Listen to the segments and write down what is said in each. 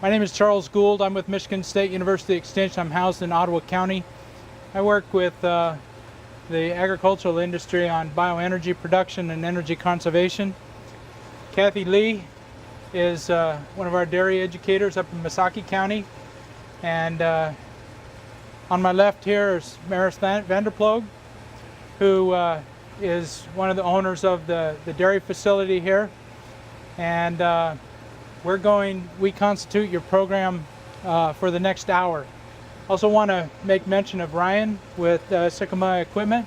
My name is Charles Gould. I'm with Michigan State University Extension. I'm housed in Ottawa County. I work with the agricultural industry on bioenergy production and energy conservation. Kathy Lee is one of our dairy educators up in Misaki County. And on my left here is Maris Vanderploeg, who is one of the owners of the dairy facility here. And we constitute your program for the next hour. Also want to make mention of Ryan with Sycamore Equipment.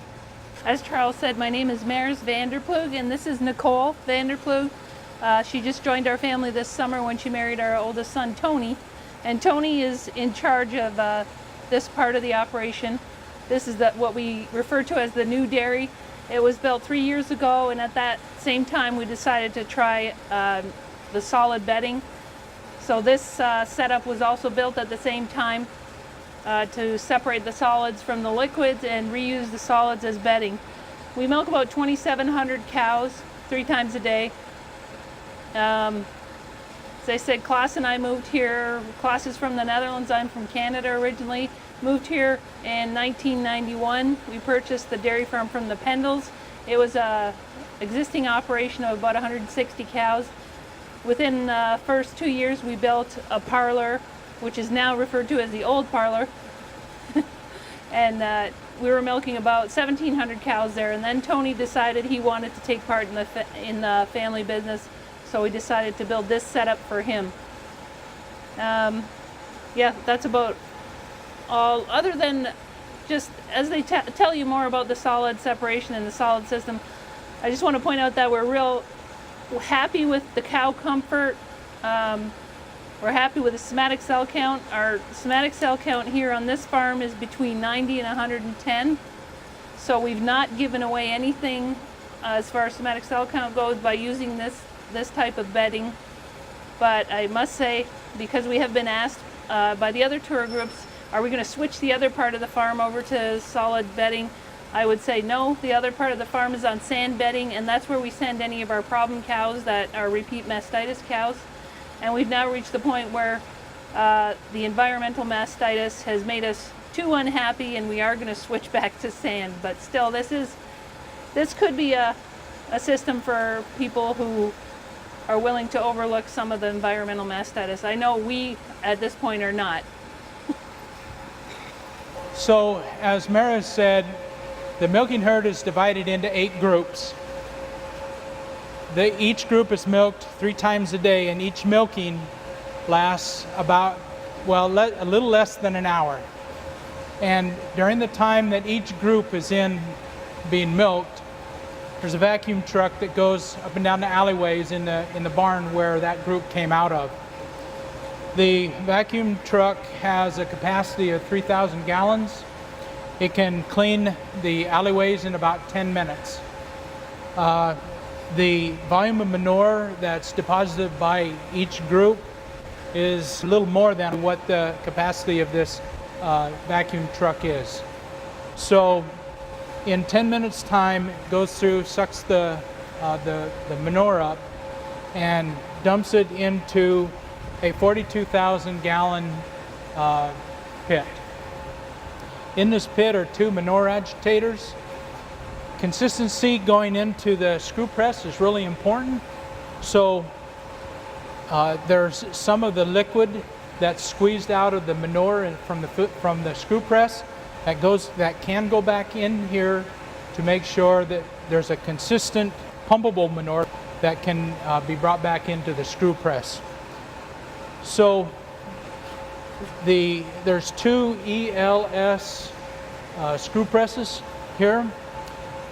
As Charles said, my name is Maris Vanderploeg, and this is Nicole Vanderploeg. She just joined our family this summer when she married our oldest son, Tony. And Tony is in charge of this part of the operation. This is what we refer to as the new dairy. It was built 3 years ago, and at that same time we decided to try the solid bedding. So this setup was also built at the same time to separate the solids from the liquids and reuse the solids as bedding. We milk about 2,700 cows 3 times a day. As I said, Klaas and I moved here. Klaas is from the Netherlands. I'm from Canada originally. Moved here in 1991. We purchased the dairy farm from the Pendles. It was an existing operation of about 160 cows. Within the first 2 years, we built a parlor, which is now referred to as the old parlor. And we were milking about 1,700 cows there. And then Tony decided he wanted to take part in the family business, so we decided to build this setup for him. Yeah, that's about all. Other than just as they tell you more about the solid separation and the solid system, I just want to point out that we're real happy with the cow comfort. We're happy with the somatic cell count. Our somatic cell count here on this farm is between 90 and 110. So we've not given away anything as far as somatic cell count goes by using this type of bedding. But I must say, because we have been asked by the other tour groups, are we going to switch the other part of the farm over to solid bedding? I would say no. The other part of the farm is on sand bedding, and that's where we send any of our problem cows that are repeat mastitis cows. And we've now reached the point where the environmental mastitis has made us too unhappy, and we are going to switch back to sand. But still, this could be a system for people who are willing to overlook some of the environmental mastitis. I know we, at this point, are not. So, as Maris said, the milking herd is divided into 8 groups. Each group is milked 3 times a day, and each milking lasts about, a little less than an hour. And during the time that each group is being milked, there's a vacuum truck that goes up and down the alleyways in the barn where that group came out of. The vacuum truck has a capacity of 3,000 gallons. It can clean the alleyways in about 10 minutes. The volume of manure that's deposited by each group is a little more than what the capacity of this vacuum truck is. So in 10 minutes time, it goes through, sucks the manure up and dumps it into a 42,000 gallon pit. In this pit are 2 manure agitators. Consistency going into the screw press is really important. So there's some of the liquid that's squeezed out of the manure from the screw press that can go back in here to make sure that there's a consistent pumpable manure that can be brought back into the screw press. So there's 2 ELS screw presses here.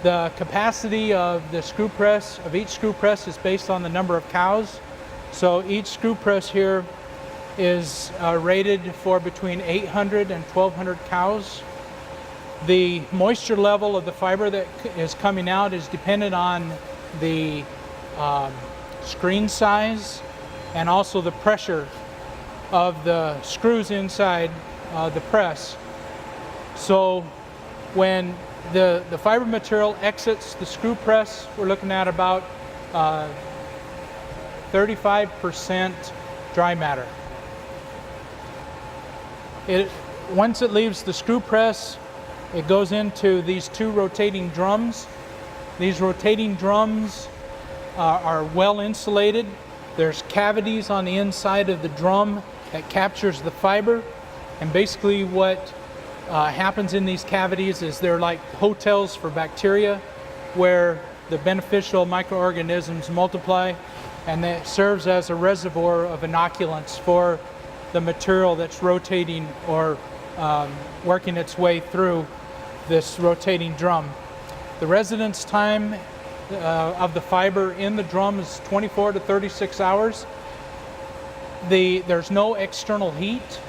The capacity of each screw press is based on the number of cows. So each screw press here is rated for between 800 and 1,200 cows. The moisture level of the fiber that is coming out is dependent on the screen size and also the pressure of the screws inside the press. So when the fiber material exits the screw press, we're looking at about 35% dry matter. Once it leaves the screw press, it goes into these 2 rotating drums. These rotating drums are well insulated. There's cavities on the inside of the drum that captures the fiber. And basically what happens in these cavities is they're like hotels for bacteria where the beneficial microorganisms multiply, and that serves as a reservoir of inoculants for the material that's rotating or working its way through this rotating drum. The residence time of the fiber in the drum is 24 to 36 hours. There's no external heat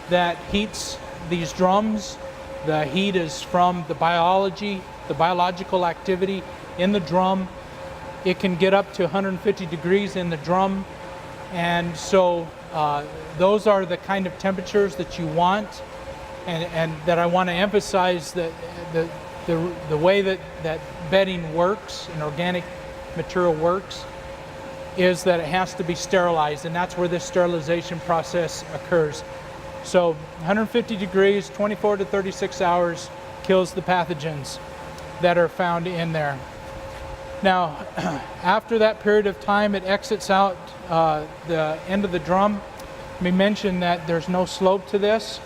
that heats these drums. The heat is from the biological activity in the drum. It can get up to 150 degrees in the drum, and so those are the kind of temperatures that you want, and that I want to emphasize that the way that bedding works and organic material works is that it has to be sterilized, and that's where this sterilization process occurs. So 150 degrees, 24 to 36 hours kills the pathogens that are found in there. Now, after that period of time, it exits out the end of the drum. We mentioned that there's no slope to this.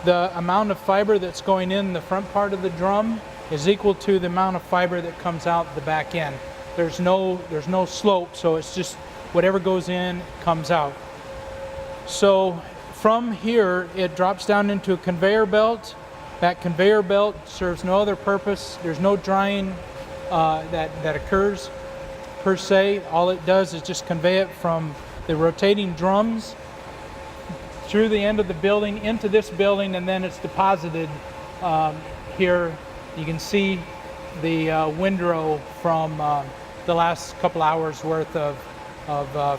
The amount of fiber that's going in the front part of the drum is equal to the amount of fiber that comes out the back end. There's no slope, so it's just whatever goes in comes out. So from here, it drops down into a conveyor belt. That conveyor belt serves no other purpose. There's no drying that occurs per se. All it does is just convey it from the rotating drums through the end of the building into this building, and then it's deposited here. You can see the windrow from the last couple hours worth of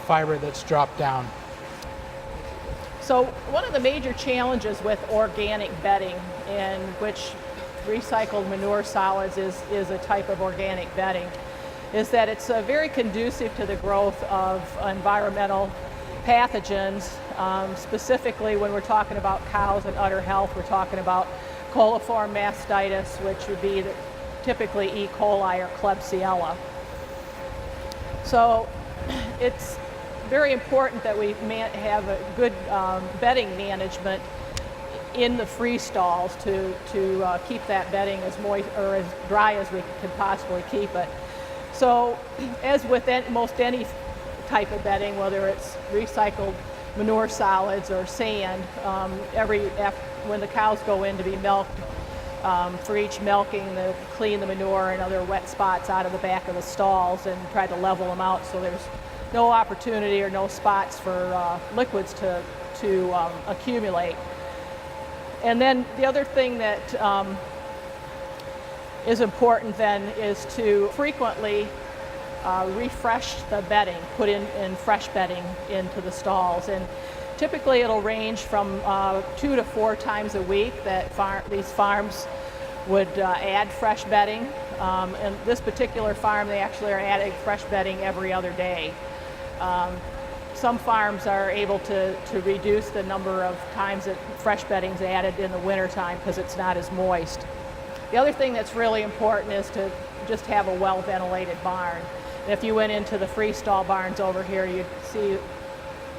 fiber that's dropped down. So one of the major challenges with organic bedding, in which recycled manure solids is a type of organic bedding, is that it's very conducive to the growth of environmental pathogens. Specifically, when we're talking about cows and udder health, we're talking about coliform mastitis, which would be typically E. coli or Klebsiella. So it's very important that we have a good bedding management in the free stalls to keep that bedding as moist or as dry as we can possibly keep it. So as with most any type of bedding, whether it's recycled manure solids or sand, when the cows go in to be milked, for each milking, they clean the manure and other wet spots out of the back of the stalls and try to level them out so there's no opportunity or no spots for liquids to accumulate. And then the other thing that is important then is to frequently refresh the bedding, put in fresh bedding into the stalls. And typically it'll range from 2 to 4 times a week that these farms would add fresh bedding. And this particular farm, they actually are adding fresh bedding every other day. Some farms are able to reduce the number of times that fresh bedding is added in the wintertime because it's not as moist. The other thing that's really important is to just have a well-ventilated barn. And if you went into the freestall barns over here, you'd see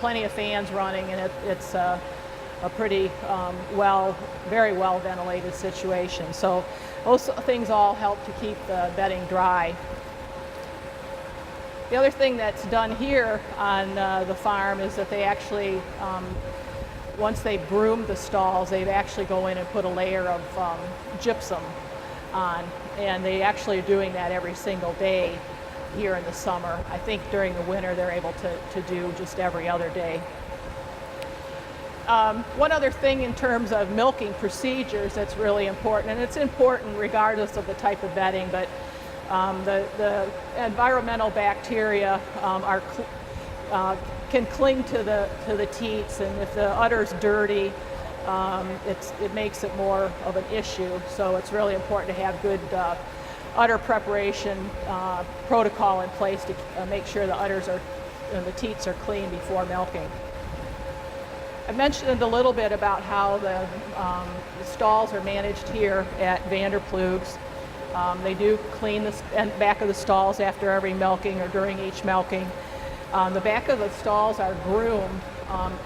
plenty of fans running, and it's a pretty very well ventilated situation. So those things all help to keep the bedding dry. The other thing that's done here on the farm is that they actually, once they broom the stalls, they actually go in and put a layer of gypsum on, and they actually are doing that every single day here in the summer. I think during the winter they're able to do just every other day. One other thing in terms of milking procedures that's really important, and it's important regardless of the type of bedding, but the environmental bacteria can cling to the teats, and if the udder's dirty, it makes it more of an issue. So it's really important to have good udder preparation protocol in place to make sure the udders and the teats are clean before milking. I mentioned a little bit about how the stalls are managed here at Vanderploeg's. They do clean the back of the stalls after every milking or during each milking. The back of the stalls are groomed,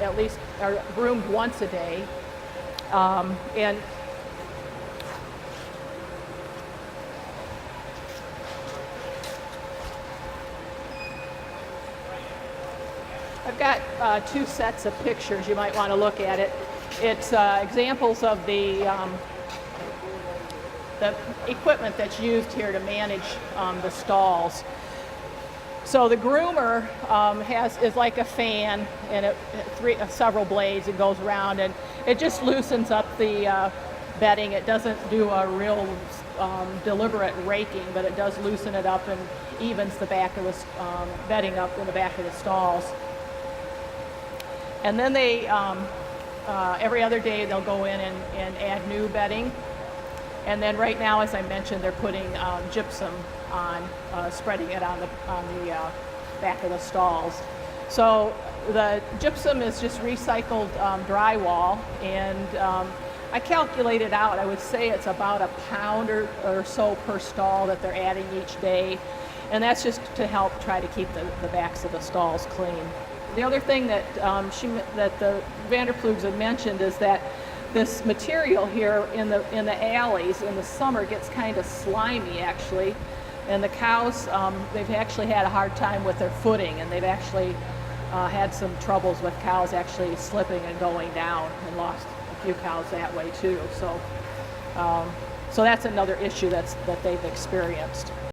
at least are groomed once a day. And I've got two sets of pictures. You might want to look at it. It's examples of the equipment that's used here to manage the stalls. So the groomer is like a fan, and several blades. It goes around, and it just loosens up the bedding. It doesn't do a real deliberate raking, but it does loosen it up and evens the back of the bedding up in the back of the stalls. And then they, every other day, they'll go in and add new bedding. And then right now, as I mentioned, they're putting gypsum on, spreading it on the back of the stalls. So the gypsum is just recycled drywall, and I calculated out, I would say it's about a pound or so per stall that they're adding each day. And that's just to help try to keep the backs of the stalls clean. The other thing that that the Vanderploegs had mentioned is that this material here in the alleys in the summer gets kind of slimy, actually, and the cows, they've actually had a hard time with their footing, and they've actually had some troubles with cows actually slipping and going down, and lost a few cows that way too. So, so that's another issue that they've experienced.